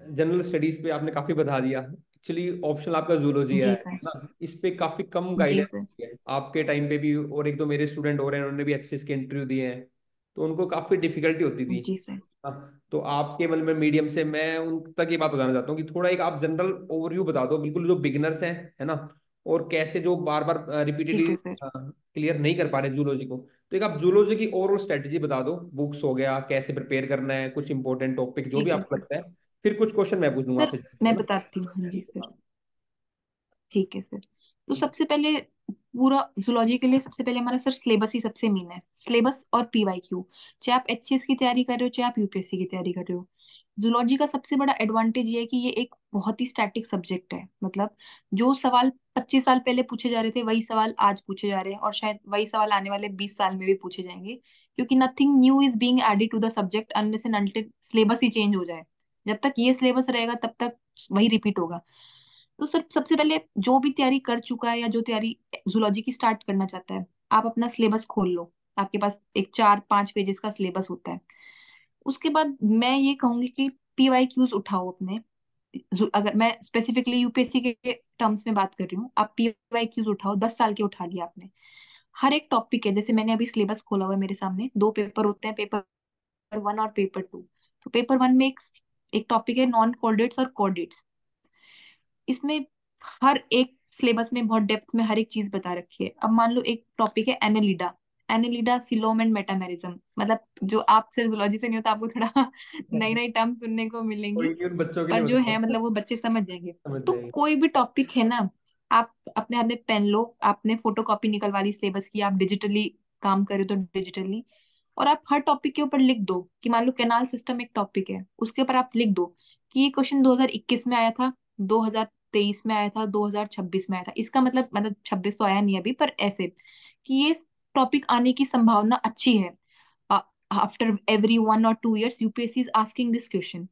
General studies पे आपने काफी बता दिया। एक्चुअली ऑप्शनल आपका जूलॉजी है जी सर। ना, इस पे काफी कम जी गाइडेंस सर। है आपके टाइम पे भी, और एक दो मेरे स्टूडेंट हो रहे हैं उन्होंने भी एचएस के इंटरव्यू दिए हैं, तो उनको काफी डिफिकल्टी होती थी। जी सर। हाँ, तो आपके मतलब में मीडियम से मैं उन तक ये बात बताना चाहता हूँ कि थोड़ा एक आप जनरल ओवरव्यू बता दो, बिल्कुल जो बिगिनर्स हैं, है ना, और कैसे जो बार बार ठीक रिपीटेडली है सर। क्लियर नहीं कर पा रहे जूलॉजी को, तो एक आप जूलॉजी की ओवरऑल स्ट्रेटेजी बता दो, बुक्स हो गया, कैसे प्रिपेयर करना है, कुछ इंपॉर्टेंट टॉपिक जो भी ठीक है आपको सर। लगता है, फिर कुछ क्वेश्चन मैं पूछ लूंगा सर आपसे, है मैं ना। बताती हूँ, हाँ जी सर। ठीक है सर। तो सबसे पहले पूरा जूलॉजी के लिए सबसे पहले हमारा सर सिलेबस ही सबसे मेन है, सिलेबस और पीवाईक्यू। चाहे आप एचसीएस की तैयारी कर रहे हो, चाहे आप यूपीएससी की तैयारी कर रहे हो, जूलॉजी का सबसे बड़ा एडवांटेज ये है कि ये एक बहुत ही स्टैटिक सब्जेक्ट है। मतलब जो सवाल 25 साल पहले पूछे जा रहे थे वही सवाल आज पूछे जा रहे हैं, और शायद वही सवाल आने वाले 20 साल में भी पूछे जाएंगे, क्योंकि nothing new is being added to the subject unless and until syllabus ही चेंज हो जाए। जब तक ये सिलेबस रहेगा तब तक वही रिपीट होगा। तो सर सबसे पहले जो भी तैयारी कर चुका है या जो तैयारी जूलॉजी की स्टार्ट करना चाहता है, आप अपना सिलेबस खोल लो। आपके पास एक 4-5 पेजेस का सिलेबस होता है। उसके बाद मैं ये कहूंगी कि पीवाईक्यूज उठाओ अपने। अगर मैं स्पेसिफिकली यूपीएससी के टर्म्स में बात कर रही हूँ, आप पीवाईक्यूज उठाओ, 10 साल के उठा लिया आपने। हर एक टॉपिक है, जैसे मैंने अभी सिलेबस खोला हुआ है मेरे सामने, 2 पेपर होते हैं, पेपर 1 और पेपर 2। तो पेपर 1 में एक टॉपिक है नॉन कोऑर्डिनेट्स और कोऑर्डिनेट्स। इसमें हर एक सिलेबस में बहुत डेप्थ में हर एक चीज बता रखी है। अब मान लो एक टॉपिक है Annelida, Annelida coelom and metamerism. मतलब जो आप सिर्फ जूलॉजी से नहीं होता, आपको थोड़ा नई नई टर्म सुनने को मिलेंगी, कोई नहीं, उन बच्चों के लिए पर जो है बताओ। मतलब वो बच्चे समझ जाएंगे। समझ तो जाएंगे। कोई भी टॉपिक है ना, आप अपने हाथ में पेन लो, आपने फोटो कॉपी निकलवा ली सिलेबस की, आप डिजिटली काम करे तो डिजिटली, और आप हर टॉपिक के ऊपर लिख दो कि मान लो कैनाल सिस्टम एक टॉपिक है, उसके ऊपर आप लिख दो कि ये क्वेश्चन 2021 में आया था, 2023 में आया था, 2026 में आया था। इसका मतलब 26 तो आया नहीं अभी, पर ऐसे कि ये टॉपिक आने की संभावना अच्छी है। आफ्टर एवरी 1 और 2 years UPSC is asking this question.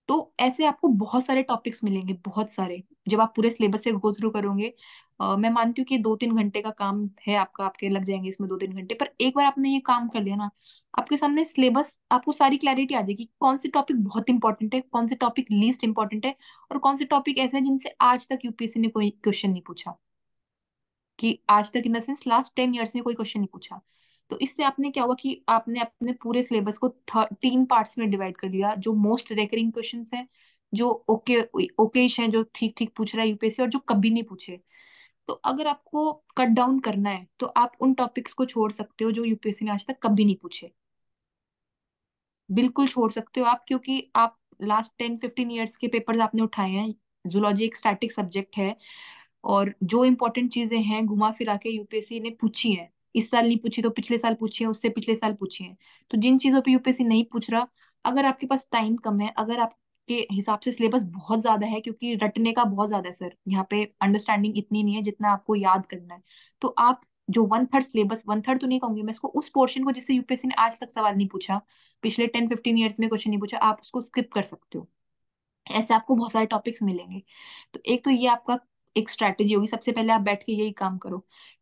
तो ऐसे आपको बहुत सारे टॉपिक्स मिलेंगे, बहुत सारे। जब आप पूरे सिलेबस से गो थ्रू करोगे, मैं मानती हूँ कि 2-3 घंटे का काम है आपका, आपके लग जाएंगे इसमें 2-3 घंटे, पर एक बार आपने ये काम कर लिया ना, आपके सामने सिलेबस, आपको सारी क्लैरिटी आ जाएगी कौन से टॉपिक बहुत इंपॉर्टेंट है, कौन से टॉपिक लीस्ट इंपॉर्टेंट है, और कौन से टॉपिक ऐसे हैं जिनसे आज तक यूपीएससी ने कोई क्वेश्चन नहीं पूछा। कि आज तक in the sense last 10 years में कोई क्वेश्चन नहीं पूछा। तो इससे आपने क्या हुआ कि आपने अपने पूरे सिलेबस को 3 पार्ट्स में डिवाइड कर दिया, जो मोस्ट रेकरिंग क्वेश्चंस हैं, जो ओके ओकेश हैं, जो ठीक ठीक पूछ रहा है यूपीएससी, और जो कभी नहीं पूछे। तो अगर आपको कट डाउन करना है तो आप उन टॉपिक्स को छोड़ सकते हो जो यूपीएससी ने आज तक कभी नहीं पूछे। बिल्कुल छोड़ सकते हो आप, क्योंकि आप लास्ट 10-15 years के पेपर्स आपने उठाए हैं। जूलॉजी एक स्टैटिक सब्जेक्ट है, और जो इंपॉर्टेंट चीजें हैं घुमा फिरा के यूपीएससी ने पूछी हैं। इस साल नहीं पूछी तो पिछले साल पूछी है, उससे पिछले साल पूछी है। तो जिन चीजों पे यूपीएससी नहीं पूछ रहा, अगर आपके पास टाइम कम है, अगर आपके हिसाब से सिलेबस बहुत ज्यादा है, क्योंकि रटने का बहुत ज्यादा है सर यहाँ पे, अंडरस्टैंडिंग इतनी नहीं है जितना आपको याद करना है। तो आप जो 1/3 सिलेबस, 1/3 तो नहीं कहूंगी मैं इसको, उस पोर्शन को जिससे यूपीएससी ने आज तक सवाल नहीं पूछा, पिछले 10-15 years में क्वेश्चन नहीं पूछा, आप उसको स्किप कर सकते हो। ऐसे आपको बहुत सारे टॉपिक्स मिलेंगे। तो एक तो ये आपका एक स्ट्रैटेजी होगी। सबसे पहले आप बैठ के यही काम करो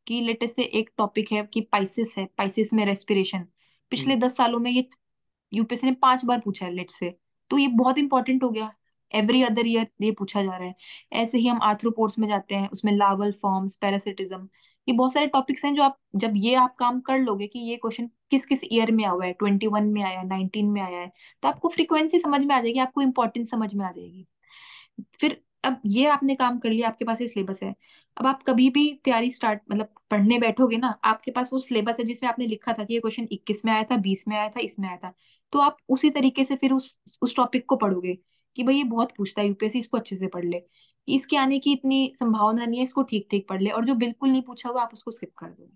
कि लेटेस्ट से एक टॉपिक है कि पाइसिस है, पाइसिस में रेस्पिरेशन। हम्म। पिछले 10 सालों में ये यूपीएससी ने 5 बार पूछा है लेट से, तो ये बहुत इंपॉर्टेंट हो गया। एवरी अदर ईयर ये पूछा जा रहा है। ऐसे ही हम आर्थ्रोपोड्स में जाते हैं, उसमें लावल फॉर्म्स, पैरासिटिज्म, ये बहुत सारे टॉपिक्स हैं जो आप जब ये आप काम कर लोगे कि ये क्वेश्चन किस किस ईयर में आया हुआ है, 21 में आया है, 19 में आया है, तो आपको फ्रीक्वेंसी समझ में आ जाएगी, आपको इंपॉर्टेंस समझ में आ जाएगी। फिर अब ये आपने काम कर लिया, आपके पास ये सिलेबस है। अब आप कभी भी तैयारी स्टार्ट मतलब पढ़ने बैठोगे ना, आपके पास वो सिलेबस है जिसमें आपने लिखा था कि ये क्वेश्चन 21 में आया था, 20 में आया था, इसमें आया था। तो आप उसी तरीके से फिर उस टॉपिक को पढ़ोगे कि भाई ये बहुत पूछता है यूपीएससी, इसको अच्छे से पढ़ ले, इसके आने की इतनी संभावना नहीं है, इसको ठीक ठीक पढ़ ले, और जो बिल्कुल नहीं पूछा हुआ आप उसको स्किप कर दोगे।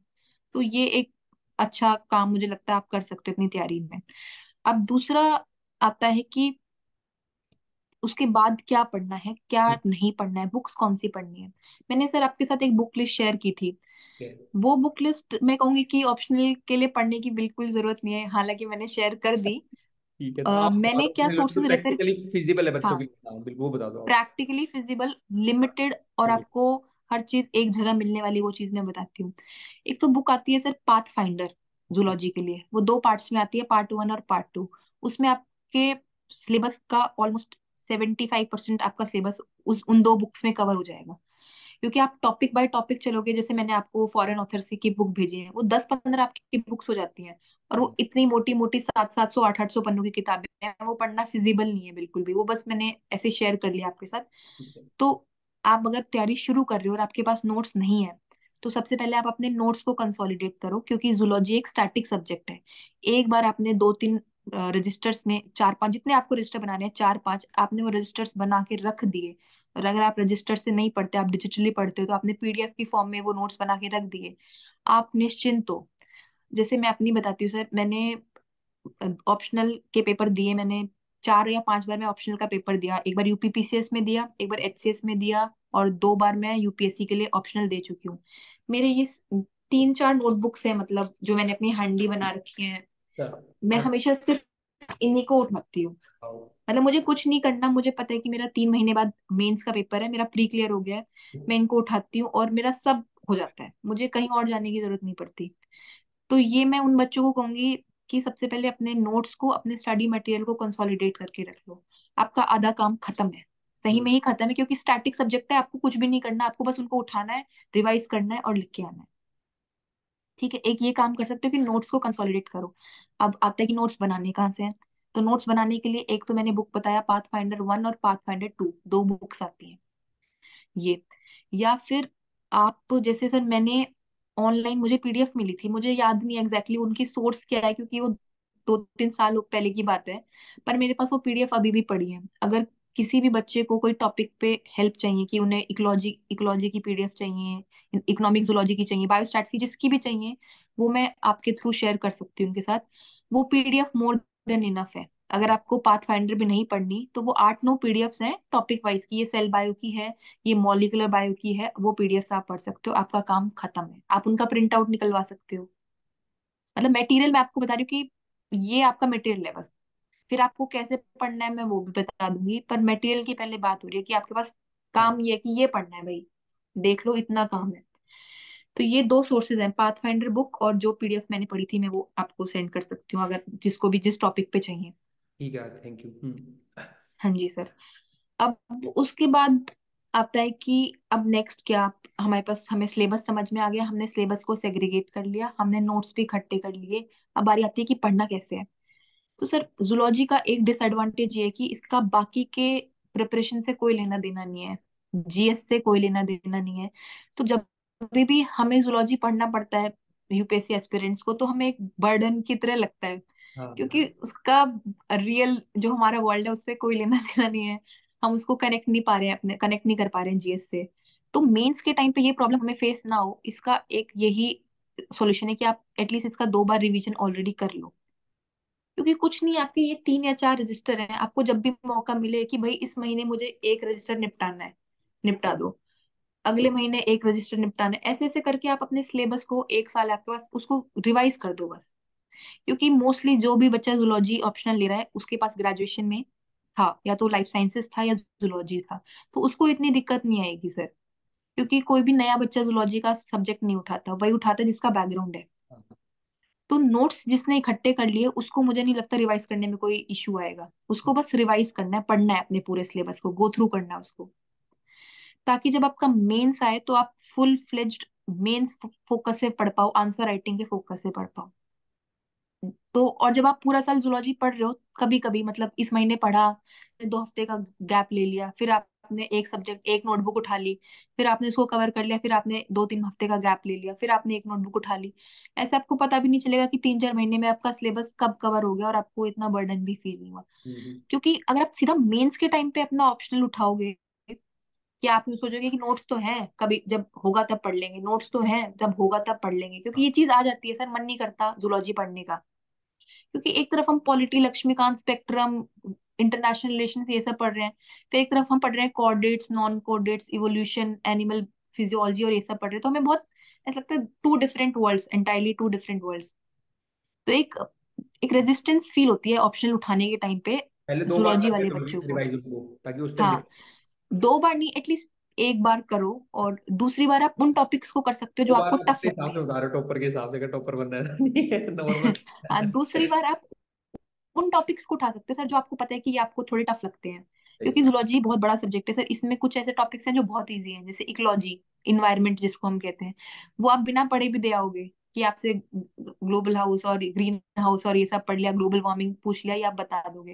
तो ये एक अच्छा काम मुझे लगता है आप कर सकते हो अपनी तैयारी में। अब दूसरा आता है कि उसके बाद क्या पढ़ना है, क्या हम्म। नहीं पढ़ना है, बुक्स कौन सी पढ़नी है। मैंने सर आपके साथ एक बुक लिस्ट शेयर की थी। ठीक है। वो बुक लिस्ट मैं कहूंगी कि ऑप्शनल के लिए पढ़ने की बिल्कुल जरूरत नहीं है, हालांकि मैंने शेयर कर दी। ठीक है, तो आप बता मैंने दो क्या जो सोर्सेज रेफर, प्रैक्टिकली फिजिबल है बच्चों हाँ, के लिए, हाँ बिल्कुल वो बता दो आप। प्रैक्टिकली फिजिबल, लिमिटेड, और ठीक है। आपको हर चीज एक जगह मिलने वाली वो चीज मैं बताती हूँ। एक तो बुक आती है सर पाथ फाइंडर, जूलॉजी के लिए, वो 2 पार्ट्स में आती है, पार्ट 1 और पार्ट 2। उसमें आपके सिलेबस का ऑलमोस्ट 75% आपका सिलेबस उस उन दो बुक्स में कवर हो जाएगा। क्योंकि आप टॉपिक बाय टॉपिक चलोगे, जैसे मैंने आपको फॉरेन ऑथर्स की बुक भेजी है, वो 10-15 आपकी बुक्स हो जाती हैं। और वो इतनी मोटी मोटी 700-700 800 पन्नों की किताबें हैं, वो पढ़ना फिजिबल नहीं है बिल्कुल भी। वो बस मैंने ऐसे शेयर कर लिया आपके साथ। ठीक है। तो आप अगर तैयारी शुरू कर रहे हो और आपके पास नोट्स नहीं है, तो सबसे पहले आप अपने नोट्स को कंसोलिडेट करो, क्योंकि जूलॉजी एक स्टैटिक सब्जेक्ट है। एक बार आपने 2-3 रजिस्टर्स में 4-5, जितने आपको रजिस्टर बनाने हैं 4-5 आपने वो रजिस्टर्स बना के रख दिए। और अगर आप रजिस्टर से नहीं पढ़ते, आप डिजिटली पढ़ते हो, तो आपने पीडीएफ की फॉर्म में वो नोट्स बना के रख दिए, आप निश्चिंत हो। जैसे मैं अपनी बताती हूँ सर, मैंने ऑप्शनल के पेपर दिए, मैंने 4 या 5 बार मैं ऑप्शनल का पेपर दिया। एक बार यूपीपीसीएस में दिया, एक बार एचसीएस में दिया, और 2 बार मैं यूपीएससी के लिए ऑप्शनल दे चुकी हूँ। मेरे ये 3-4 नोटबुक्स हैं, मतलब जो मैंने अपनी हैंडी बना रखी हैं। सर मैं मैं हमेशा सिर्फ इन्हीं को उठाती हूँ। बताऊं। मतलब मुझे कुछ नहीं करना, मुझे पता है कि मेरा 3 महीने बाद मेंस का पेपर है, मेरा प्री क्लियर हो गया है। मैं इनको उठाती हूँ और मेरा सब हो जाता है, मुझे कहीं और जाने की जरूरत नहीं पड़ती। तो ये मैं उन बच्चों को कहूंगी कि सबसे पहले अपने नोट्स को, अपने स्टडी मटेरियल को कंसोलिडेट करके रख लो। आपका आधा काम खत्म है, सही हम्म, में ही खत्म है, क्योंकि स्टैटिक सब्जेक्ट है, आपको कुछ भी नहीं करना, आपको बस उनको उठाना है, रिवाइज करना है और लिख के आना है। ठीक है, एक ये काम कर सकते हो कि नोट्स को कंसोलिडेट करो। अब आता है कि नोट्स बनाने कहाँ से हैं। तो नोट्स बनाने के लिए एक तो मैंने बुक बताया, पाथफाइंडर 1 और पाथफाइंडर 2, 2 बुक्स आती हैं ये। या फिर आप तो, जैसे सर मैंने ऑनलाइन, मुझे पीडीएफ मिली थी, मुझे याद नहीं एग्जैक्टली उनकी सोर्स क्या है, क्योंकि वो 2-3 साल पहले की बात है। पर मेरे पास वो पीडीएफ अभी भी पड़ी है। अगर किसी भी बच्चे को कोई टॉपिक पे हेल्प चाहिए, कि उन्हें इकोलॉजी इकोलॉजी की पीडीएफ चाहिए, इकोनॉमिक जूलॉजी की चाहिए, बायोस्टैट्स की, जिसकी भी चाहिए, वो मैं आपके थ्रू शेयर कर सकती हूँ उनके साथ। वो पीडीएफ मोर देन इनफ है। अगर आपको पाथ फाइंडर भी नहीं पढ़नी, तो वो 8-9 पीडीएफ्स हैं टॉपिक वाइज की, ये सेल बायो की है, ये मॉलिक्यूलर बायो की है, वो पीडीएफ आप पढ़ सकते हो, आपका काम खत्म है। आप उनका प्रिंट आउट निकलवा सकते हो। मतलब मटेरियल मैं आपको बता रही हूँ कि ये आपका मटेरियल है बस। फिर आपको कैसे पढ़ना है मैं वो भी बता दूंगी, पर मटेरियल की पहले बात हो रही है कि आपके पास हाँ काम ये है कि ये पढ़ना है भाई, देख लो इतना काम है। तो ये 2 सोर्सेज हैं, पाथफाइंडर बुक और जो पीडीएफ मैंने पढ़ी थी, मैं वो आपको सेंड कर सकती हूँ, अगर जिसको भी जिस टॉपिक पे चाहिए। ठीक है, थैंक यू। हाँ जी सर। अब उसके बाद आता है कि अब नेक्स्ट क्या, हमारे पास, हमें सिलेबस समझ में आ गया, हमने सिलेबस को सेग्रीगेट कर लिया, हमने नोट्स भी इकट्ठे कर लिए। अब बारी आती है कि पढ़ना कैसे है। तो सर जूलॉजी का एक डिसएडवांटेज ये है कि इसका बाकी के प्रिपरेशन से कोई लेना देना नहीं है, जीएस से कोई लेना देना नहीं है। तो जब भी हमें जूलॉजी पढ़ना पड़ता है यूपीएससी एस्पिरेंट्स को, तो हमें एक बर्डन की तरह लगता है, क्योंकि हाँ उसका रियल जो हमारा वर्ल्ड है उससे कोई लेना देना नहीं है। हम उसको कनेक्ट नहीं पा रहे हैं, अपने कनेक्ट नहीं कर पा रहे हैं जीएस से। तो मेंस के टाइम पे ये प्रॉब्लम हमें फेस ना हो, इसका एक यही सॉल्यूशन है कि आप एटलीस्ट इसका 2 बार रिवीजन ऑलरेडी कर लो। क्योंकि कुछ नहीं, आपके ये 3 या 4 रजिस्टर हैं, आपको जब भी मौका मिले कि भाई इस महीने मुझे एक रजिस्टर निपटाना है, निपटा दो। अगले महीने एक रजिस्टर निपटाना है, ऐसे ऐसे करके आप अपने सिलेबस को, 1 साल आपके पास, उसको रिवाइज कर दो बस। क्योंकि मोस्टली जो भी बच्चा जूलॉजी ऑप्शनल ले रहा है, उसके पास ग्रेजुएशन में था, या तो लाइफ साइंसेस था या जूलॉजी था, तो उसको इतनी दिक्कत नहीं आएगी सर। क्योंकि कोई भी नया बच्चा जूलॉजी का सब्जेक्ट नहीं उठाता, वही उठाता है जिसका बैकग्राउंड है। हाँ। तो नोट्स जिसने इकट्ठे कर लिए, उसको मुझे नहीं लगता रिवाइज करने में कोई इशू आएगा। उसको बस रिवाइज करना है, पढ़ना है, अपने पूरे सिलेबस को गो थ्रू करना है उसको, ताकि जब आपका मेंस आए तो आप फुल फ्लेज्ड मेंस फोकस से पढ़ पाओ, आंसर राइटिंग के फोकस से पढ़ पाओ। तो और जब आप पूरा साल जूलॉजी पढ़ रहे हो, कभी कभी मतलब इस महीने पढ़ा, 2 हफ्ते का गैप ले लिया, फिर आपने एक सब्जेक्ट, एक नोटबुक उठा ली, फिर आपने उसको कवर कर लिया, फिर आपने 2-3 हफ्ते का गैप ले लिया, फिर आपने एक नोटबुक उठा ली। ऐसे आपको पता भी नहीं चलेगा कि 3-4 महीने में आपका सिलेबस कब कवर हो गया, और आपको इतना बर्डन भी फील नहीं हुआ। हम्म, क्योंकि अगर आप सीधा मेंस के टाइम पे अपना ऑप्शनल उठाओगे, कि आप यूं सोचोगे कि नोट्स तो हैं, कभी जब होगा तब पढ़ लेंगे, नोट्स तो हैं, जब होगा तब पढ़ लेंगे, क्योंकि ये चीज आ जाती है सर, मन नहीं करता जूलॉजी पढ़ने का। क्योंकि एक तरफ हम polity, Lakshmikanth, spectrum, international relations ये सब पढ़ रहे हैं, फिर एक तरफ हम पढ़ रहे हैं chordates, non chordates, evolution, animal physiology, और ये सब पढ़ रहे हैं, तो हमें बहुत ऐसा लगता है, two different worlds, entirely two different worlds. तो एक एक रेजिस्टेंस फील होती है ऑप्शनल उठाने के टाइम पे, पहले 2 बार जूलॉजी करके वाले करो बच्चों को। रिवाइज उसको, ताकि उस तरह से। हाँ, 2 बार नहीं, एटलीस्ट एक बार करो, और दूसरी बार आप उन टॉपिक्स को कर सकते हो जो 2 बार आपको आप टफ अपने लगते हिसाब से हैं। बता रहे हो, टॉपर के हिसाब से, अगर टॉपर बनना है तो नहीं है नॉर्मल। दूसरी बार आप उन टॉपिक्स को उठा सकते हो सर जो आपको पता है कि ये आपको थोड़े टफ लगते हैं, सही क्योंकि है। जूलॉजी बहुत बड़ा सब्जेक्ट है सर। इसमें कुछ ऐसे टॉपिक्स हैं जो बहुत इजी हैं, जैसे इकोलॉजी, इन्वायरमेंट जिसको हम कहते हैं, वो आप बिना पढ़े भी दे आओगे कि आपसे ग्लोबल हाउस और ग्रीन हाउस और ये सब पढ़ लिया, ग्लोबल वार्मिंग पूछ लिया, ये आप बता दोगे।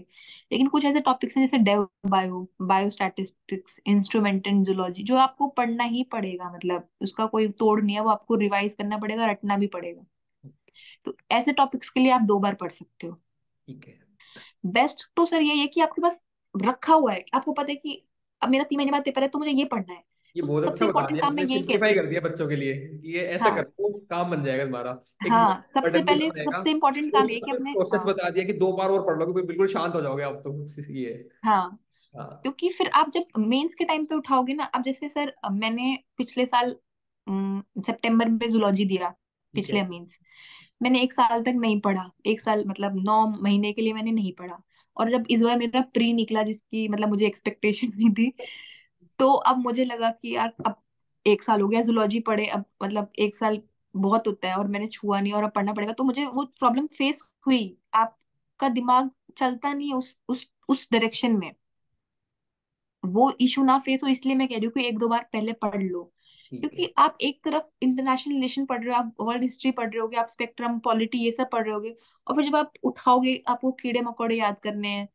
लेकिन कुछ ऐसे टॉपिक्स हैं जैसे dev bio, biostatistics, instrument and zoology, जो आपको पढ़ना ही पड़ेगा, मतलब उसका कोई तोड़ नहीं है, वो आपको रिवाइज करना पड़ेगा, रटना भी पड़ेगा। तो ऐसे टॉपिक्स के लिए आप 2 बार पढ़ सकते हो। ठीक है। बेस्ट तो सर यही है कि आपके पास रखा हुआ है, आपको पता है कि अब मेरा 3 महीने बाद पेपर है तो मुझे ये पढ़ना है। ये तो बहुत अच्छा सबसे बता इंपॉर्टेंट दिया काम मैं आपने, यही सिंप्लीफाई कहती कर हूँ। दिया बच्चों के लिए कि ये ऐसा कर हाँ, दो, काम बन जाएगा तुम्हारा। एक हाँ, सबसे बर्डन भी पहले कम रहेगा। सबसे इंपॉर्टेंट काम ये है कि अपने, प्रोसेस हाँ, बता दिया कि 2 बार और पढ़ लोगे बिल्कुल शांत हो जाओगे आप तो, ये है। हाँ, हाँ। क्योंकि फिर आप जब मेंस के टाइम पे उठाओगे ना, अब जैसे सर मैंने पिछले साल सितंबर में जूलॉजी दिया, ठीक है। पिछले मेंस, मैंने 1 साल तक नहीं पढ़ा, 1 साल मतलब 9 महीने के लिए मैंने नहीं पढ़ा। और जब इस बार मेरा प्री निकला, जिसकी मतलब मुझे एक्सपेक्टेशन नहीं थी, तो अब मुझे लगा कि यार अब 1 साल हो गया जूलॉजी पढ़े, अब मतलब 1 साल बहुत होता है और मैंने छुआ नहीं और अब पढ़ना पड़ेगा, तो मुझे वो प्रॉब्लम फेस हुई। आपका दिमाग चलता नहीं है उस डायरेक्शन में, वो इशू ना फेस हो, इसलिए मैं कह रही हूँ कि 1-2 बार पहले पढ़ लो। ठीक है। क्योंकि आप एक तरफ इंटरनेशनल रिलेशन पढ़ रहे हो, आप वर्ल्ड हिस्ट्री पढ़ रहे होगे, आप स्पेक्ट्रम पॉलिटी ये सब पढ़ रहे होगे, और फिर जब आप उठाओगे आपको कीड़े मकोड़े याद करने हैं,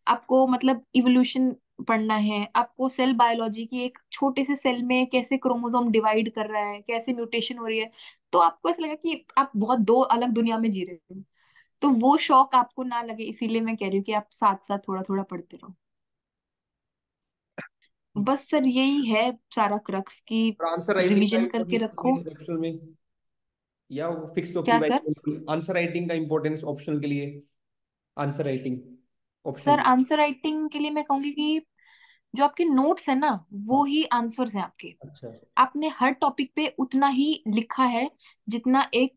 आपको मतलब इवोल्यूशन पढ़ना है, आपको सेल बायोलॉजी की एक छोटे से सेल में कैसे क्रोमोसोम डिवाइड कर रहा है, कैसे म्यूटेशन हो रही है, तो आपको ऐसा लगा कि आप बहुत 2 अलग दुनिया में जी रहे हो। तो वो शौक आपको ना लगे, इसीलिए मैं कह रही हूँ कि आप साथ साथ थोड़ा थोड़ा पढ़ते रहो। बस सर यही है सारा क्रक्स की, और आंसर राइटिंग का रिवीजन करके इम्पोर्टेंस रखो। ऑप्शनल में, या वो फिक्स तो की क्या बाई, सर? आंसर राइटिंग का इम्पोर्टेंस ऑप्शनल के लिए, answer writing sir optional. Answer writing के लिए मैं कहूंगी कि जो आपके नोट्स है ना, वो हाँ। ही आंसर्स हैं आपके। अच्छा। आपने हर टॉपिक पे उतना ही लिखा है जितना एक,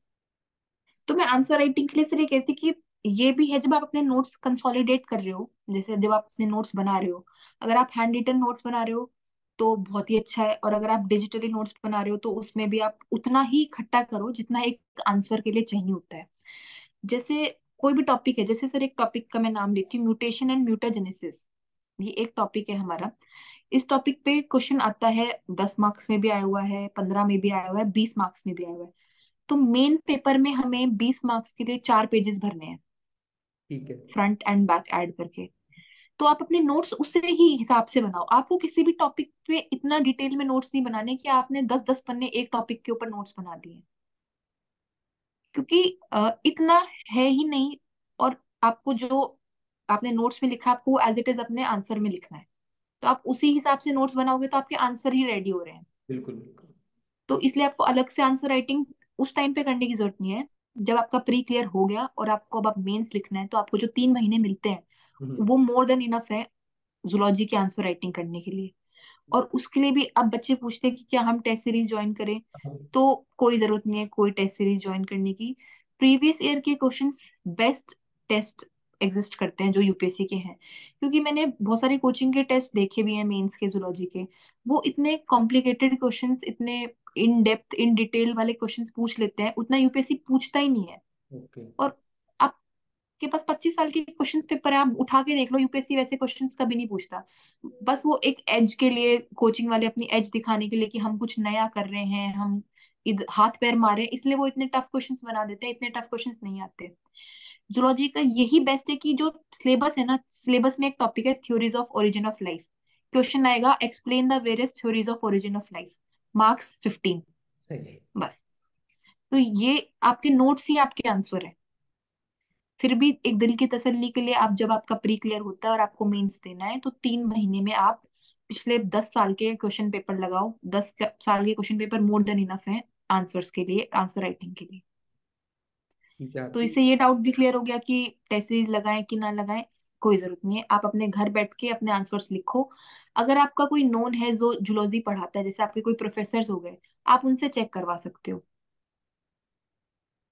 तो मैं आंसर राइटिंग के लिए सर ये कहती कि ये भी है, जब आप अपने नोट्स कंसोलिडेट कर रहे हो, जैसे जब आप अपने नोट्स बना रहे हो, अगर आप हैंड रिटन नोट्स बना रहे हो तो बहुत ही अच्छा है, और अगर आप डिजिटली नोट्स बना रहे हो तो उसमें भी आप उतना ही इकट्ठा करो जितना एक आंसर के लिए चाहिए होता है। जैसे कोई भी टॉपिक है, जैसे सर एक टॉपिक का मैं नाम लेती हूँ, म्यूटेशन एंड म्यूटाजेनेसिस, ये एक टॉपिक है हमारा। इस टॉपिक पे क्वेश्चन आता है, 10 मार्क्स में भी आया हुआ है, 15 में भी आया हुआ है, 20 मार्क्स में भी आया हुआ है। तो मेन पेपर में हमें 20 मार्क्स के लिए 4 पेजेस भरने हैं, ठीक है। फ्रंट एंड बैक ऐड करके। तो आप अपने नोट्स उससे ही हिसाब से बनाओ, आपको किसी भी टॉपिक पे इतना डिटेल में नोट्स नहीं बनाने कि आपने 10-10 पन्ने एक टॉपिक के ऊपर नोट्स बना दिए, क्योंकि इतना है ही नहीं। और आपको जो आपने नोट्स में लिखा है, आपको एज इट इज अपने आंसर में लिखना है, तो आप उसी हिसाब से नोट्स बनाओगे तो आपके आंसर ही रेडी हो रहे हैं। बिल्कुल बिल्कुल। तो इसलिए आपको अलग से आंसर राइटिंग उस टाइम पे करने की जरूरत नहीं है। जब आपका प्री क्लियर हो गया और आपको अब आप मेंस लिखना है, तो आपको जो 3 महीने मिलते हैं हम्म। वो मोर देन इनफ है जूलॉजी की आंसर राइटिंग करने के लिए। और उसके लिए भी अब बच्चे पूछते हैं कि क्या हम टेस्ट सीरीज ज्वाइन करें, तो कोई जरूरत नहीं है कोई टेस्ट सीरीज ज्वाइन करने की। प्रीवियस ईयर के क्वेश्चंस बेस्ट टेस्ट एग्जिस्ट करते हैं जो यूपीएससी के हैं, क्योंकि मैंने बहुत सारे कोचिंग के टेस्ट देखे भी हैं मेंस के जूलॉजी के, वो इतने कॉम्प्लिकेटेड क्वेश्चंस, इतने इन डेप्थ इन डिटेल वाले क्वेश्चंस पूछ लेते हैं, उतना यूपीएससी पूछता ही नहीं है। ओके। और आपके पास 25 साल के क्वेश्चन पेपर है, आप उठा के देख लो, यूपीएससी वैसे क्वेश्चंस कभी नहीं पूछता। बस वो एक एज के लिए, कोचिंग वाले अपनी एज दिखाने के लिए कि हम कुछ नया कर रहे हैं, हम हाथ पैर मारे हैं, इसलिए वो इतने टफ क्वेश्चंस बना देते हैं, इतने टफ क्वेश्चंस नहीं आते। जूलॉजी का यही बेस्ट है कि जो सिलेबस है ना, सिलेबस में एक टॉपिक है theories of origin of life, question आएगा explain the various theories of origin of life, marks 15, सही है। बस। तो ये आपके नोट्स ही आपके आंसर है। फिर भी एक दिल की तसल्ली के लिए, आप जब आपका प्री क्लियर होता है और आपको मेंस देना है, तो 3 महीने में आप पिछले 10 साल के क्वेश्चन पेपर लगाओ, 10 साल के question paper more than enough है आंसर्स के लिए, आंसर राइटिंग के लिए। ठीक है तो आपकी। इससे ये डाउट भी क्लियर हो गया कि टेस्ट लगाएं कि ना लगाएं, कोई जरूरत नहीं है, आप अपने घर बैठ के अपने आंसर्स लिखो। अगर आपका कोई नोन है जो जूलॉजी पढ़ाता है, जैसे आपके कोई प्रोफेसर हो गए, आप उनसे चेक करवा सकते हो।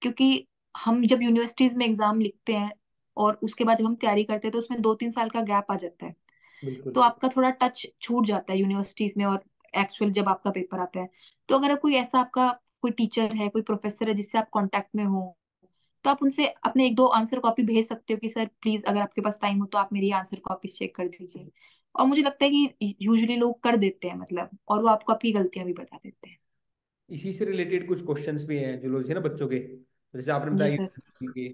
क्योंकि हम जब यूनिवर्सिटीज में एग्जाम लिखते हैं और उसके बाद जब हम तैयारी करते हैं, तो उसमें 2-3 साल का गैप आ जाता है, तो बिल्कुल। आपका थोड़ा टच छूट जाता है यूनिवर्सिटीज में, और एक्चुअल जब आपका पेपर आता है। तो अगर कोई ऐसा आपका कोई टीचर है, कोई प्रोफेसर है जिससे आप कांटेक्ट में हो, तो आप उनसे अपने एक दो आंसर कॉपी भेज सकते हो कि सर प्लीज अगर आपके पास टाइम हो तो आप मेरी आंसर कॉपी चेक कर दीजिए। और मुझे लगता है कि यूजुअली लोग कर देते हैं मतलब, और वो आपको आपकी गलतियां भी बता देते हैं। इसी से रिलेटेड कुछ क्वेश्चंस भी हैं जूलॉजी है ना बच्चों के, जैसे आपने जी बताया सर। university के।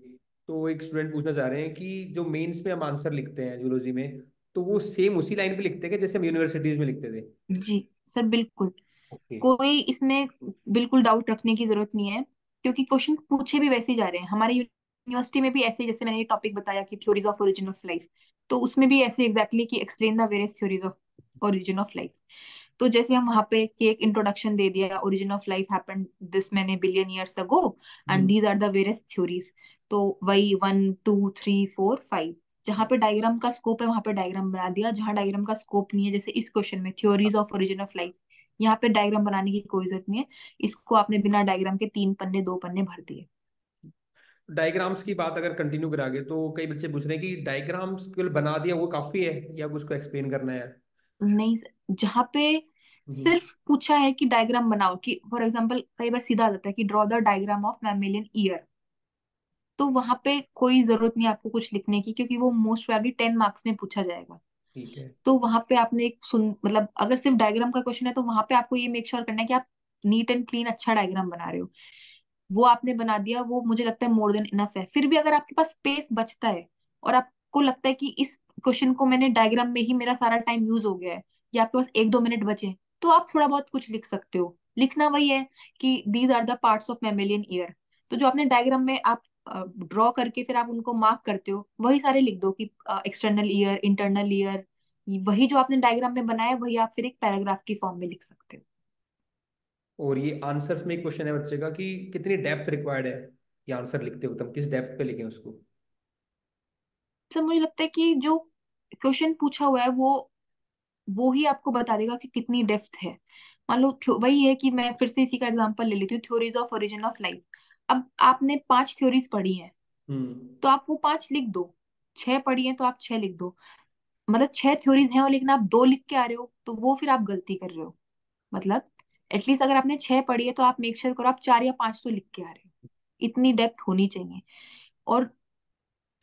तो एक स्टूडेंट पूछना चाह रहे हैं कि जो मेंस में हम आंसर लिखते हैं जूलॉजी में, तो वो सेम उसी लाइन पे लिखते हैं क्या जैसे हम यूनिवर्सिटीज में लिखते थे? जी सर बिल्कुल। ओके। कोई इसमें बिल्कुल डाउट रखने की जरूरत नहीं है, क्योंकि क्वेश्चन पूछे भी वैसे ही जा रहे हैं। हमारी यूनिवर्सिटी में भी ऐसे ही, जैसे मैंने ये टॉपिक बताया कि theories of origin of life, तो उसमें भी ऐसे एग्जैक्टली कि explain the various theories of origin of life. तो जैसे हम वहां पे कि एक इंट्रोडक्शन दे दिया, origin of life happened this many billion years ago and hmm. These are the various theories. तो वही 1 2 3 4 5, जहाँ पे डायग्राम का स्कोप है वहां पे डायग्राम बना दिया, जहाँ डायग्राम का स्कोप नहीं है, जैसे इस क्वेश्चन में theories of origin of life, यहाँ पे डायग्राम बनाने की कोई जरूरत नहीं है। इसको आपने बिना डायग्राम के 3 पन्ने 2 पन्ने भर दिए। डायग्राम्स की बात अगर कंटिन्यू करागे तो कई बच्चे पूछ रहे हैं कि डायग्राम्स केवल बना दिया वो काफी है या कुछ को एक्सप्लेन करना है? नहीं जहाँ पे हम्म। सिर्फ पूछा है कि डायग्राम बनाओ, कि फॉर एग्जांपल कई बार सीधा आ जाता है कि draw the diagram of mammalian ear, तो वहां पे कोई जरूरत नहीं है आपको कुछ लिखने की, क्योंकि वो मोस्ट प्रोबेबली 10 मार्क्स में पूछा जाएगा। ठीक है। तो वहां पे आपने एक सुन मतलब अगर सिर्फ डायग्राम का क्वेश्चन है तो वहां पे आपको ये मेक श्योर करना है कि आप नीट एंड क्लीन अच्छा डायग्राम बना रहे हो। वो आपने बना दिया, वो मुझे लगता है मोर देन इनफ है। फिर भी अगर आपके पास स्पेस बचता है और आपको लगता है कि इस क्वेश्चन को मैंने डायग्राम में ही मेरा सारा टाइम यूज हो गया है, या आपके पास 1 2 मिनट बचे, तो आप थोड़ा बहुत कुछ लिख सकते हो। लिखना वही है कि these are the parts of mammalian ear. तो जो आपने डायग्राम में आप ड्रॉ करके फिर आप उनको मार्क करते हो, वही सारे लिख दो कि एक्सटर्नल ईयर, इंटरनल ईयर, वही जो आपने डायग्राम में बनाया वही आप फिर एक पैराग्राफ की फॉर्म में लिख सकते हो। और ये आंसर्स में एक क्वेश्चन है बच्चे का कि कितनी डेप्थ रिक्वायर्ड है ये आंसर लिखते वक्त, हम किस डेप्थ पे लिखें उसको? सर मुझे लगता है कि जो क्वेश्चन पूछा हुआ है वो ही आपको बता देगा कि कितनी डेप्थ है। मान लो वही है कि मैं फिर से इसी का एग्जांपल ले लेती हूँ, theories of origin of life. अब आपने 5 थ्योरीज पढ़ी हैं, हम्म। तो आप वो 5 लिख दो। 6 पढ़ी हैं तो आप 6 लिख दो। मतलब 6 थ्योरीज हैं और लेकिन आप 2 लिख के आ रहे हो, तो वो फिर आप गलती कर रहे हो। मतलब एटलीस्ट अगर आपने 6 पढ़ी है तो आप मेक श्योर करो आप 4 या 5 तो लिख के आ रहे हो। इतनी डेप्थ होनी चाहिए। और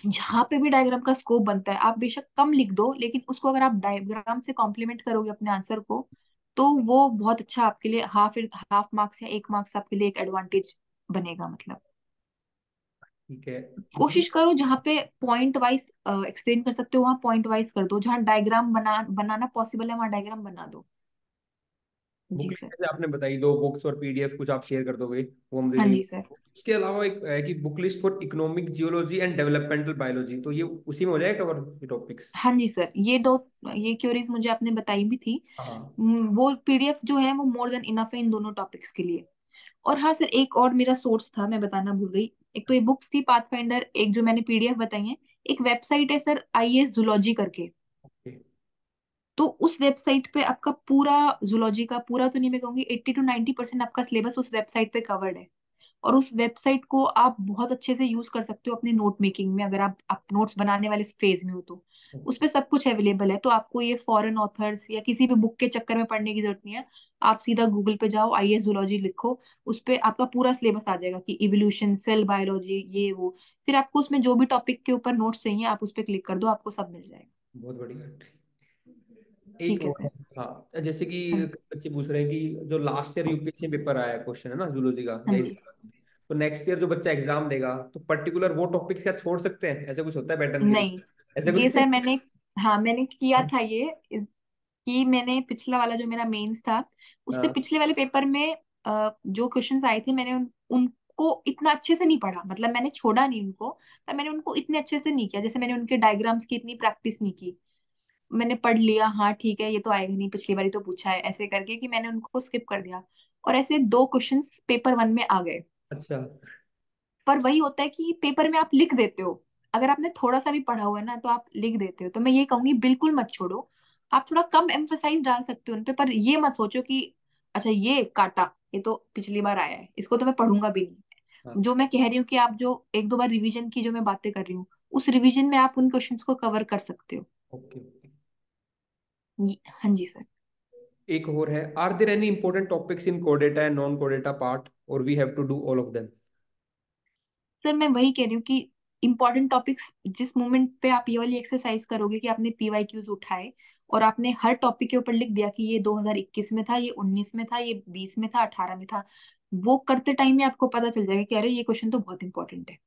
जहां पे भी डायग्राम का स्कोप बनता है आप बेशक कम लिख दो, लेकिन उसको अगर आप डायग्राम से कॉम्प्लीमेंट करोगे अपने आंसर को, तो वो बहुत अच्छा आपके लिए हाफ हाफ मार्क्स या 1 मार्क्स आपके लिए एक एडवांटेज बनेगा मतलब। ठीक है। कोशिश करो जहाँ पे पॉइंट वाइज एक्सप्लेन कर सकते हो वहां पॉइंट वाइज कर दो, जहाँ डायग्राम बनाना पॉसिबल है वहां डायग्राम बना दो। जी बुक सर। लिस्ट आपने बताई, 2 बुक्स और पीडीएफ कुछ आप शेयर कर दोगे वो हम दे हाँ देंगे। जी सर। उसके अलावा एक है कि book list for economic geology and developmental biology, तो ये उसी में हो जाएगा कवर ये टॉपिक्स? हाँ जी सर, ये क्यूरीज मुझे आपने बताई भी थी। हाँ। वो पीडीएफ जो है वो मोर देन इनफ है इन दोनों टॉपिक्स के लिए। और हाँ सर, एक और मेरा सोर्स था, मैं बताना भूल गई। एक तो ये बुक्स थी पाथफाइंडर, एक जो मैंने पीडीएफ बताई है, एक वेबसाइट है सर आईएएस जूलॉजी करके। ओके। तो उस वेबसाइट पे आपका पूरा जूलॉजी का पूरा तो नहीं मैं कहूंगी, 80 to 90% आपका सिलेबस उस वेबसाइट पे कवर्ड है। और उस वेबसाइट को आप बहुत अच्छे से यूज कर सकते हो अपने नोट मेकिंग में, अगर आप नोट्स बनाने वाले फेज में हो तो। उस पे सब कुछ अवेलेबल है, तो आपको ये फॉरेन ऑथर्स या किसी भी बुक के चक्कर में पढ़ने की जरूरत नहीं है। आप सीधा गूगल पे जाओ, आईएएस जूलॉजी लिखो, उस पे आपका पूरा सिलेबस आ जाएगा कि इवोल्यूशन, सेल बायोलॉजी, ये वो। फिर आपको उसमें जो भी टॉपिक के ऊपर नोट्स चाहिए आप उस पर क्लिक कर दो, आपको सब मिल जाएगा। बहुत बढ़िया। एक ठीक है और सर। है। हाँ, जैसे कि हाँ। बच्चे पूछ रहे हैं कि जो लास्ट ईयर यूपीएससी पेपर आया है क्वेश्चन है ना जूलॉजी का हाँ या इस, जी। तो नेक्स्ट ईयर जो बच्चा एग्जाम देगा तो पर्टिकुलर वो टॉपिक क्या छोड़ सकते हैं, ऐसा कुछ होता है पैटर्न की? नहीं ऐसा ये कुछ सर मैंने, हाँ मैंने किया था ये, कि मैंने पिछला वाला जो मेरा मेंस था, उससे हाँ। पिछले वाले पेपर में जो क्वेश्चंस आए थे मैंने उनको इतना अच्छे से नहीं पढ़ा, मतलब मैंने छोड़ा नहीं उनको, पर मैंने उनको इतने अच्छे से नहीं किया। जैसे मैंने उनके डायग्राम्स की इतनी प्रैक्टिस नहीं की। मैंने पढ़ लिया, हाँ ठीक है ये तो आएगा नहीं, पिछली बारी तो पूछा है, ऐसे करके कि मैंने उनको स्किप कर दिया। और ऐसे 2 क्वेश्चंस पेपर 1 में आ गए। अच्छा। पर वही होता है कि पेपर में आप लिख देते हो, अगर आपने थोड़ा सा भी पढ़ा हुआ है ना तो आप लिख देते हो। तो मैं ये कहूंगी बिल्कुल मत छोड़ो। आप थोड़ा कम एम्फेसाइज डाल सकते हो उनपे, पर ये मत सोचो कि अच्छा ये काटा, ये तो पिछली बार आया है, इसको तो मैं पढ़ूंगा भी हाँ। नहीं। जो मैं कह रही हूँ कि आप जो 1 2 बार रिवीजन की जो मैं बातें कर रही हूँ, उस रिवीजन में आप उन क्वेश्चंस को कवर कर सकते हो। ओके। हाँ जी सर। एक और है, are there any important topics in core data and non core data part और we have to do all of them? Sir मैं वही कह रही हूँ कि इंपॉर्टेंट टॉपिक्स, जिस मोमेंट पे आप ये वाली एक्सरसाइज करोगे कि आपने पीवाईक्यूज उठाए और आपने हर टॉपिक के ऊपर लिख दिया कि ये 2021 में था, ये 19 में था, ये 20 में था, 18 में था, वो करते टाइम में आपको पता चल जाएगा कि अरे ये क्वेश्चन तो बहुत इंपॉर्टेंट है।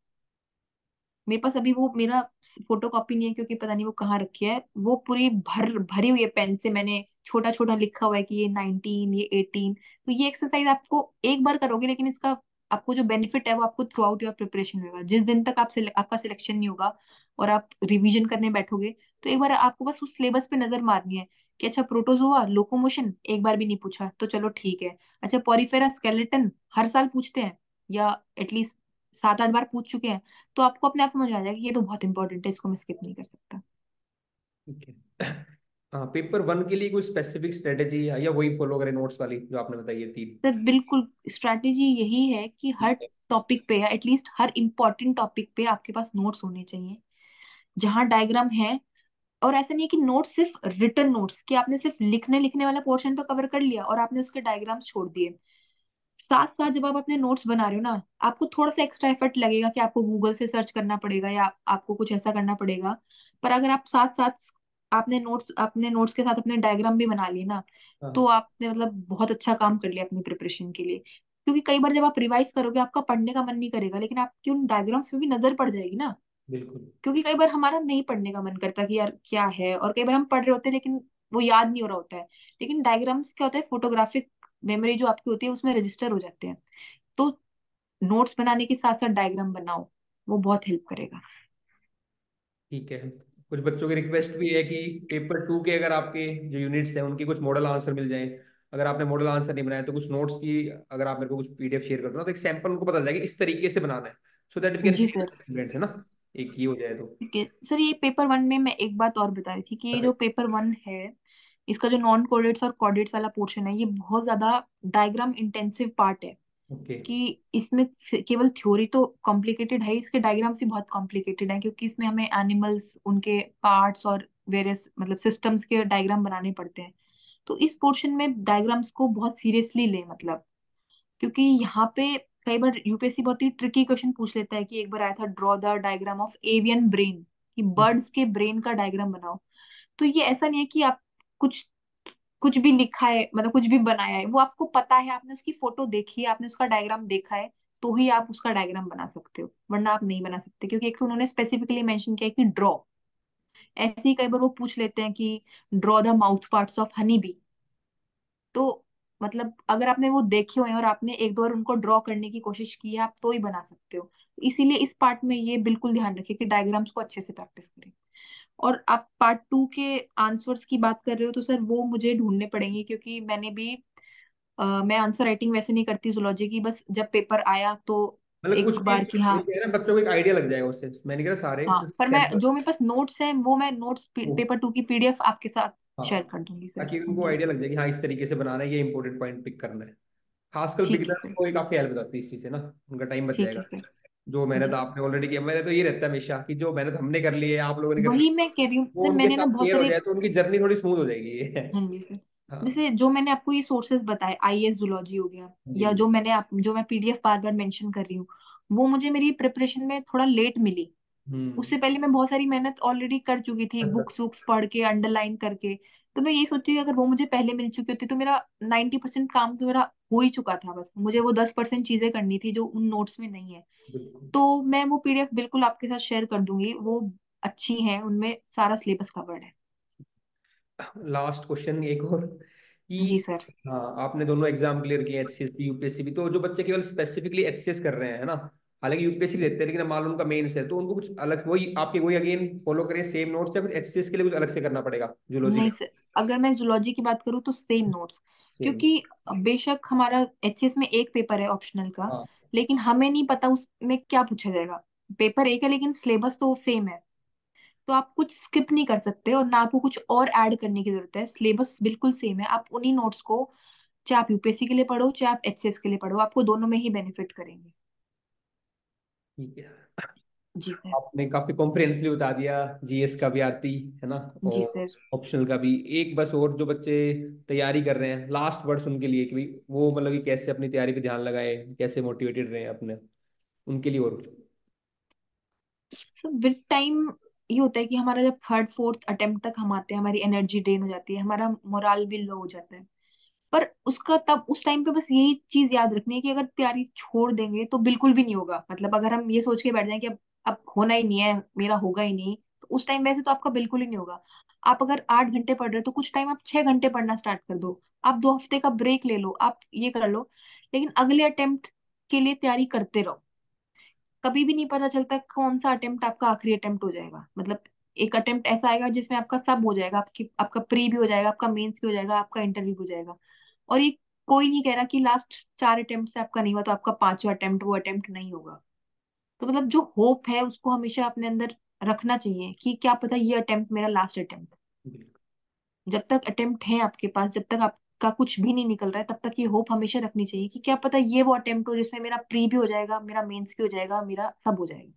मेरे पास अभी वो मेरा फोटो कॉपी नहीं है, क्योंकि पता नहीं वो कहाँ रखी है। वो पूरी भरी हुई है, पेन से मैंने छोटा छोटा लिखा हुआ है कि ये 19, ये 18। तो ये एक्सरसाइज आपको एक बार करोगे, लेकिन इसका आपको जो बेनिफिट है वो आपको थ्रू आउट योर प्रिपरेशन होगा। जिस दिन तक आपका सिलेक्शन नहीं होगा और आप रिवीजन करने बैठोगे, तो एक बार आपको बस उस सिलेबस पे नजर मारनी है कि अच्छा प्रोटोजोआ लोकोमोशन एक बार भी नहीं पूछा तो चलो ठीक है। अच्छा पॉरीफेरा स्केलेटन हर साल पूछते हैं, या एटलीस्ट 7-8 बार पूछ चुके हैं, तो आपको अपने आप समझ आ जाएगा कि ये तो बहुत इंपॉर्टेंट है, इसको मैं स्किप नहीं कर सकता। ठीक है। हाँ, पेपर वन के लिए कोई स्पेसिफिक स्ट्रेटेजी है या वही फॉलो करें नोट्स वाली जो आपने बताई है तीन? सर बिल्कुल, स्ट्रैटेजी यही है कि हर टॉपिक पे या एटलीस्ट हर इंपॉर्टेंट टॉपिक पे आपके पास नोट्स होने चाहिए जहां डायग्राम है। और ऐसा नहीं है कि नोट्स सिर्फ रिटन नोट्स, कि आपने सिर्फ लिखने लिखने वाला पोर्शन तो कवर कर लिया और आपने उसके डायग्राम्स छोड़ दिए। साथ साथ जब आप अपने नोट्स बना रहे हो ना, आपको थोड़ा सा एक्स्ट्रा एफर्ट लगेगा कि आपको गूगल से सर्च करना पड़ेगा या आपको कुछ ऐसा करना पड़ेगा। पर अगर आप साथ साथ अपने नोट्स के साथ अपने डायग्राम भी बना लिए ना, तो हाँ, आपने मतलब बहुत अच्छा काम कर लिया अपनी प्रिपरेशन के लिए। क्योंकि कई बार जब आप रिवाइज करोगे आपका पढ़ने का मन नहीं करेगा, लेकिन आपकी उन डायग्राम्स में भी नजर पड़ जाएगी ना। बिल्कुल। क्योंकि कई बार हमारा नहीं पढ़ने का मन करता कि यार क्या है, और कई बार हम पढ़ रहे होते हैं लेकिन वो याद नहीं हो रहा होता है। लेकिन डायग्राम्स क्या होता है, फोटोग्राफिक मेमोरी जो आपकी होती है उसमें रजिस्टर हो जाते हैं। तो नोट्स बनाने के साथ साथ डायग्राम बनाओ, वो बहुत हेल्प करेगा। ठीक है। कुछ बच्चों की रिक्वेस्ट भी है कि पेपर टू के अगर आपके जो यूनिट्स हैं उनकी कुछ मॉडल आंसर मिल जाए। अगर आपने मॉडल आंसर नहीं बनाया तो कुछ नोट्स की, अगर आप मेरे को कुछ पीडीएफ शेयर कर दो ना, तो एक सैंपल उनको पता चल जाएगा इस तरीके से बनाना है, so that we can G C sir. Student, है ना। एक ये हो जाए तो। ठीक है सर, ये पेपर वन में मैं एक बात और बता रही थी कि ये बताइए। जो पेपर वन है, इसका जो नॉन कोडेट्स और कोडेट्स वाला पोर्शन है, ये बहुत ज्यादा डायग्राम इंटेंसिव पार्ट है। ओके। कि इसमें केवल थ्योरी तो कॉम्प्लिकेटेड है, इसके डायग्राम्स भी बहुत कॉम्प्लिकेटेड है, क्योंकि इसमें हमें एनिमल्स, उनके पार्ट्स और वेरियस मतलब सिस्टम्स के डायग्राम बनाने पड़ते हैं। तो इस पोर्शन में डायग्राम्स को बहुत सीरियसली ले, मतलब क्योंकि यहाँ पे कई बार यूपीएससी बहुत ही ट्रिकी क्वेश्चन पूछ लेता है। कि एक बार आया था, draw the diagram of avian brain, कि बर्ड्स के ब्रेन का डायग्राम बनाओ। तो ये ऐसा नहीं है कि आप कुछ कुछ भी लिखा है, मतलब कुछ भी बनाया है, वो आपको पता है, आपने उसकी फोटो देखी है, आपने उसका डायग्राम देखा है, तो ही आप उसका डायग्राम बना सकते हो, वरना आप नहीं बना सकते। क्योंकि एक तो उन्होंने स्पेसिफिकली मेंशन किया है कि ड्रॉ। ऐसे ही कई बार वो पूछ लेते हैं कि draw the mouth parts of honey bee. तो मतलब अगर आपने वो देखे हुए हैं और आपने एक दो बार उनको ड्रॉ करने की कोशिश की है, आप तो ही बना सकते हो। इसीलिए इस पार्ट में ये बिल्कुल ध्यान रखिए कि डायग्राम्स को अच्छे से प्रैक्टिस करें। और आप पार्ट टू के आंसर्स की बात कर रहे हो, तो सर वो मुझे ढूंढने पड़ेंगे, क्योंकि मैंने भी मैं आंसर राइटिंग वैसे नहीं करती जूलॉजी की, बस जब पेपर आया तो मतलब कुछ एक भी बार की, हाँ। है ना, बच्चों को एक आइडिया लग जाएगा उससे, मैंने कहा सारे हाँ पर मैं, सैंपल। जो मेरे पास नोट्स हैं वो मैं नोट्स पेपर टू की पीडीएफ आपके साथ शेयर हाँ, कर दूंगी सर। ताकि हाँ उनको जी। आइडिया लग जाए कि हाँ इस तरीके से बनाना है, ये इंपॉर्टेंट पॉइंट पिक करना है। खासकर ठीक है बिगिनर सर। को ये काफी हेल्प होती है इस चीज से ना, उनका टाइम बच ठीक जाएगा। है सर। जो मेहनत जी, आपने ऑलरेडी किया, मैंने तो ये रहता है हमेशा कि जो मेहनत हमने कर ली है, आप लोगों ने कर ली, वही मैं कह रही हूँ वो सर, उनके मैंने ना साथ बहुत शेयर हो सारे। जाए तो उनकी जर्नी थोड़ी स्मूथ हो जाएगी, ये है। हाँ जी सर। हाँ। जैसे जो मैंने आपको ये सोर्सेज बताए, आईएएस जूलॉजी हो गया, जी या जी। जो मैं पीडीएफ बार बार मेंशन कर रही हूँ, वो मुझे मेरी प्रिपरेशन में थोड़ा लेट मिली। हम्म। उससे पहले मैं बहुत सारी मेहनत ऑलरेडी कर चुकी थी, बस बस। बुक्स वुक्स पढ़ के, अंडरलाइन करके। तो मैं यही सोची कि अगर वो मुझे पहले मिल चुकी होती तो मेरा 90% काम तो मेरा हो ही चुका था, बस मुझे वो 10% चीजें करनी थी जो उन नोट्स में नहीं है। बिल्कुल। तो मैं वो पीडीएफ बिल्कुल आपके साथ शेयर कर दूंगी, वो अच्छी है, उनमें सारा सिलेबस कवर्ड है। लास्ट क्वेश्चन एक और जी कि, सर। हाँ आपने दोनों एग्जाम क्लियर किए, एचसीएस भी यूपीएससी भी, तो जो बच्चे केवल स्पेसिफिकली एचसीएस कर रहे हैं, है ना, हालांकि यूपीएससी देते हैं लेकिन मान लो उनका मेंस है, तो उनको कुछ अलग वही आपके वही अगेन फॉलो करें सेम नोट्स, या कुछ एचसीएस के लिए कुछ अलग से करना पड़ेगा जूलॉजी नहीं में? सर, अगर मैं जूलॉजी की बात करूँ तो सेम नोट्स। सेम। क्योंकि बेशक हमारा एचएस में एक पेपर है ऑप्शनल का, हाँ। लेकिन हमें नहीं पता उसमें क्या पूछा जाएगा। पेपर एक है लेकिन सिलेबस तो सेम है। तो आप कुछ स्किप नहीं कर सकते और ना आपको कुछ और ऐड करने की जरूरत है, सिलेबस बिल्कुल सेम है। आप उन्हीं नोट्स को, चाहे आप यूपीएससी के लिए पढ़ो चाहे आप एचएस के लिए पढ़ो, आपको दोनों में ही बेनिफिट करेंगे। ठीक है। जी सर। आपने काफी कॉम्प्रिहेंसिव बता दिया, जीएस का भी आरती, है ना, जी और सर। ऑप्शनल का भी। एक बस और जो बच्चे तैयारी कर रहे हैं, लास्ट वर्ड्स उनके लिए कि भाई वो मतलब कि कैसे अपनी तैयारी पे ध्यान लगाए, कैसे मोटिवेटेड रहे अपने, उनके लिए और। सो विद टाइम ये होता है कि हमारा जब थर्ड फोर्थ अटेम्प्ट तक हम आते हैं, हमारी एनर्जी ड्रेन हो जाती है, हमारा मोराल भी लो हो जाता है। पर उसका तब उस टाइम पे बस यही चीज याद रखनी है कि अगर तैयारी छोड़ देंगे तो बिल्कुल भी नहीं होगा। मतलब अगर हम ये सोच के बैठ जाएं कि अब होना ही नहीं है, मेरा होगा ही नहीं, तो उस टाइम वैसे तो आपका बिल्कुल ही नहीं होगा। आप अगर 8 घंटे पढ़ रहे हो तो कुछ टाइम आप 6 घंटे पढ़ना स्टार्ट कर दो। आप 2 हफ्ते का ब्रेक ले लो, आप ये कर लो, लेकिन अगले अटेम्प्ट के लिए तैयारी करते रहो। कभी भी नहीं पता चलता कौन सा अटेम्प्ट आपका आखिरी अटेम्प्ट हो जाएगा। मतलब एक अटेम्प्ट ऐसा आएगा जिसमें आपका सब हो जाएगा, आपका प्री भी हो जाएगा, आपका मेंस भी हो जाएगा, आपका इंटरव्यू भी हो जाएगा। और ये कोई नहीं कह रहा कि लास्ट 4 अटेम्प्ट से आपका नहीं हुआ तो आपका पांचवा अटेम्प्ट वो अटेम्प्ट नहीं होगा। तो मतलब जो होप है उसको हमेशा अपने अंदर रखना चाहिए कि क्या पता ये अटेम्प्ट मेरा लास्ट अटेम्प्ट। बिल्कुल। जब तक अटेम्प्ट है आपके पास, जब तक आपका कुछ भी नहीं निकल रहा है, तब तक ये होप हमेशा रखनी चाहिए कि क्या पता ये वो अटेम्प्ट हो जिसमें मेरा प्री भी हो जाएगा, मेरा मेंस भी हो जाएगा, मेरा सब हो जाएगा।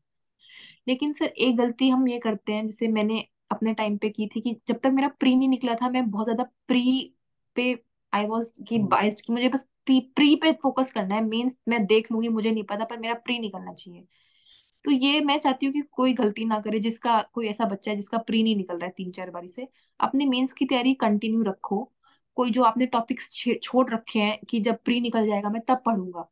लेकिन सर एक गलती हम ये करते हैं, जैसे मैंने अपने टाइम पे की थी, कि जब तक मेरा प्री नहीं निकला था मैं बहुत ज्यादा प्री पे आई वॉज की हम्म। बाइस्ड, कि मुझे बस प्री पे फोकस करना है, मेंस मैं देख लूंगी, मुझे नहीं पता, पर मेरा प्री निकलना चाहिए। तो ये मैं चाहती हूँ कि कोई गलती ना करे, जिसका कोई ऐसा बच्चा है जिसका प्री नहीं निकल रहा है 3 4 बारी से, अपने मेंस की तैयारी कंटिन्यू रखो। कोई जो आपने टॉपिक्स छोड़ रखे हैं कि जब प्री निकल जाएगा मैं तब पढ़ूंगा,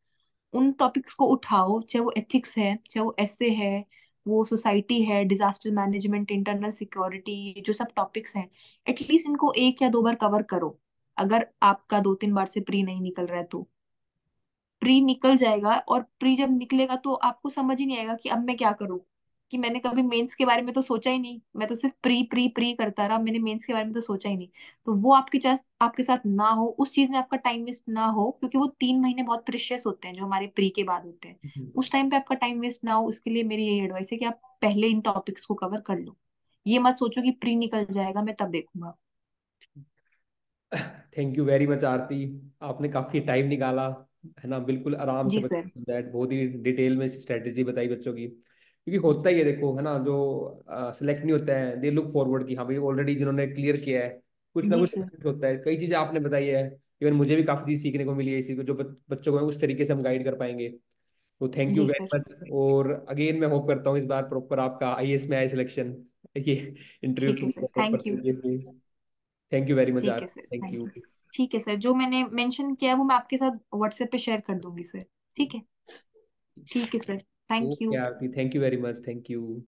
उन टॉपिक्स को उठाओ, चाहे वो एथिक्स है, चाहे वो एसे है, वो सोसाइटी है, डिजास्टर मैनेजमेंट, इंटरनल सिक्योरिटी, जो सब टॉपिक्स हैं, एटलीस्ट इनको 1 या 2 बार कवर करो। अगर आपका 2 3 बार से प्री नहीं निकल रहा है तो प्री निकल जाएगा, और प्री जब निकलेगा तो आपको समझ ही नहीं आएगा कि अब मैं क्या करूं, कि मैंने कभी मेंस के बारे में तो सोचा ही नहीं, मैं तो सिर्फ प्री प्री प्री करता रहा, मैंने मेंस के बारे में तो सोचा ही नहीं। तो वो आपके साथ ना हो, उस चीज में आपका टाइम वेस्ट ना हो, क्योंकि वो 3 महीने बहुत प्रेशियस होते हैं जो हमारे प्री के बाद होते हैं। उस टाइम पे आपका टाइम वेस्ट ना हो, उसके लिए मेरी यही एडवाइस है कि आप पहले इन टॉपिक्स को कवर कर लो। ये मत सोचो कि प्री निकल जाएगा मैं तब देखूंगा। थैंक यू वेरी मच आरती, आपने काफी टाइम निकाला, है ना, बिल्कुल आराम से जी बच्चों सर। को समझाया, बहुत ही डिटेल में स्ट्रेटेजी बताई बच्चों की। क्योंकि होता ही है देखो, है ना, जो सिलेक्ट नहीं होता है दे लुक फॉरवर्ड की हाँ भाई ऑलरेडी जिन्होंने क्लियर किया है, कुछ ना जी कुछ सर। होता है। कई चीजें आपने बताई है, इवन मुझे भी काफी चीज सीखने को मिली है इसी को, जो बच्चों को उस तरीके से हम गाइड कर पाएंगे। तो थैंक यू जी वेरी सर। मच। और अगेन मैं होप करता हूँ इस बार प्रॉपर आपका आईएएस में आए सिलेक्शन, ये इंटरव्यू ठीक है clear sir, proper thank you. तरीके से। थैंक यू वेरी मच ठीक यार, है sir, thank thank you. You. ठीक है सर, जो मैंने मेंशन किया है वो मैं आपके साथ व्हाट्सएप पे शेयर कर दूंगी सर। ठीक है। ठीक है sir, thank okay you. Aarti, thank you very much, thank you.